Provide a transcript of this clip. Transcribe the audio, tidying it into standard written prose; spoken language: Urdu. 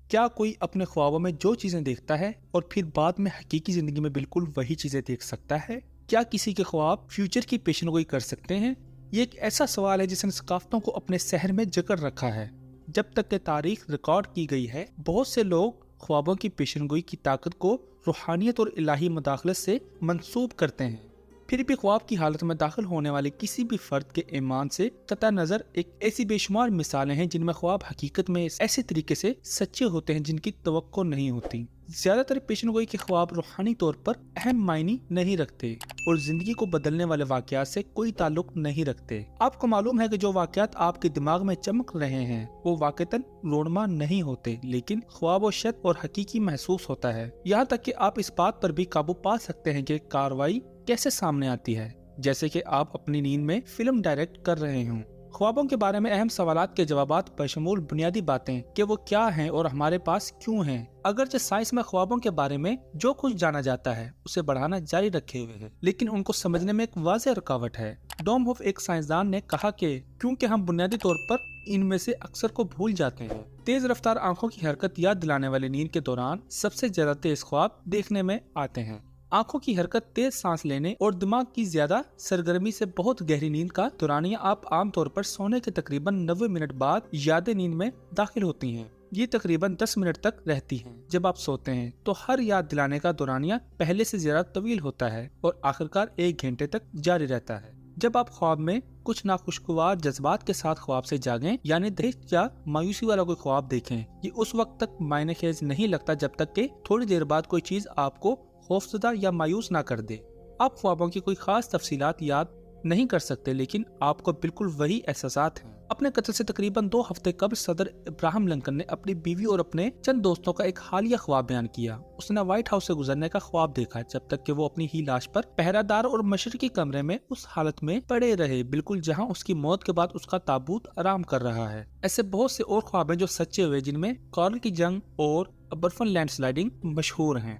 کیا کوئی اپنے خوابوں میں جو چیزیں دیکھتا ہے اور پھر بعد میں حقیقی زندگی میں بالکل وہی چیزیں دیکھ سکتا ہے؟ کیا کسی کے خواب فیوچر کی پیشن گوئی کر سکتے ہیں؟ یہ ایک ایسا سوال ہے جس نے ثقافتوں کو اپنے سحر میں جکڑ رکھا ہے۔ جب تک کہ تاریخ ریکارڈ کی گئی ہے، بہت سے لوگ خوابوں کی پیشن گوئی کی طاقت کو روحانیت اور الہی مداخلت سے منسوب کرتے ہیں۔ پھر بھی خواب کی حالت میں داخل ہونے والے کسی بھی فرد کے ایمان سے قطع نظر ایک ایسی بے شمار مثالیں ہیں جن میں خواب حقیقت میں ایسے طریقے سے سچے ہوتے ہیں جن کی توقع نہیں ہوتی۔ زیادہ تر پیشن گوئی کے خواب روحانی طور پر اہم معنی نہیں رکھتے اور زندگی کو بدلنے والے واقعات سے کوئی تعلق نہیں رکھتے۔ آپ کو معلوم ہے کہ جو واقعات آپ کے دماغ میں چمک رہے ہیں وہ واقعتاً رونما نہیں ہوتے، لیکن خواب و شت اور حقیقی محسوس ہوتا ہے۔ یہاں تک کہ آپ اس بات پر بھی قابو پا سکتے ہیں کہ کارروائی کیسے سامنے آتی ہے، جیسے کہ آپ اپنی نیند میں فلم ڈائریکٹ کر رہے ہوں۔ خوابوں کے بارے میں اہم سوالات کے جوابات بشمول بنیادی باتیں کہ وہ کیا ہیں اور ہمارے پاس کیوں ہیں۔ اگرچہ سائنس میں خوابوں کے بارے میں جو کچھ جانا جاتا ہے اسے بڑھانا جاری رکھے ہوئے ہے، لیکن ان کو سمجھنے میں ایک واضح رکاوٹ ہے۔ ڈوم ہوف ایک سائنسدان نے کہا کہ کیونکہ ہم بنیادی طور پر ان میں سے اکثر کو بھول جاتے ہیں۔ تیز رفتار آنکھوں کی حرکت یاد دلانے والے نیند کے دوران سب سے زیادہ تیز خواب دیکھنے میں آتے ہیں۔ آنکھوں کی حرکت، تیز سانس لینے اور دماغ کی زیادہ سرگرمی سے بہت گہری نیند کا دورانیہ آپ عام طور پر سونے کے تقریباً 90 منٹ بعد یاد نیند میں داخل ہوتی ہیں۔ یہ تقریباً 10 منٹ تک رہتی ہیں۔ جب آپ سوتے ہیں تو ہر یاد دلانے کا دورانیہ پہلے سے زیادہ طویل ہوتا ہے اور آخرکار 1 گھنٹے تک جاری رہتا ہے۔ جب آپ خواب میں کچھ ناخوشگوار جذبات کے ساتھ خواب سے جاگیں، یعنی دہشت یا مایوسی والا کوئی خواب دیکھیں، یہ اس وقت تک معنی خیز نہیں لگتا جب تک کہ تھوڑی دیر بعد کوئی چیز آپ کو خوفزدہ یا مایوس نہ کر دے۔ آپ خوابوں کی کوئی خاص تفصیلات یاد نہیں کر سکتے، لیکن آپ کو بالکل وہی احساسات ہیں۔ اپنے قتل سے تقریباً 2 ہفتے قبل صدر ابراہم لنکن نے اپنی بیوی اور اپنے چند دوستوں کا ایک حالیہ خواب بیان کیا۔ اس نے وائٹ ہاؤس سے گزرنے کا خواب دیکھا جب تک کہ وہ اپنی ہی لاش پر پہرہ دار اور مشرقی کمرے میں اس حالت میں پڑے رہے، بالکل جہاں اس کی موت کے بعد اس کا تابوت آرام کر رہا ہے۔ ایسے بہت سے اور خواب ہیں جو سچے ہوئے، جن میں کارل کی جنگ اور برفن لینڈ سلائڈنگ مشہور ہیں۔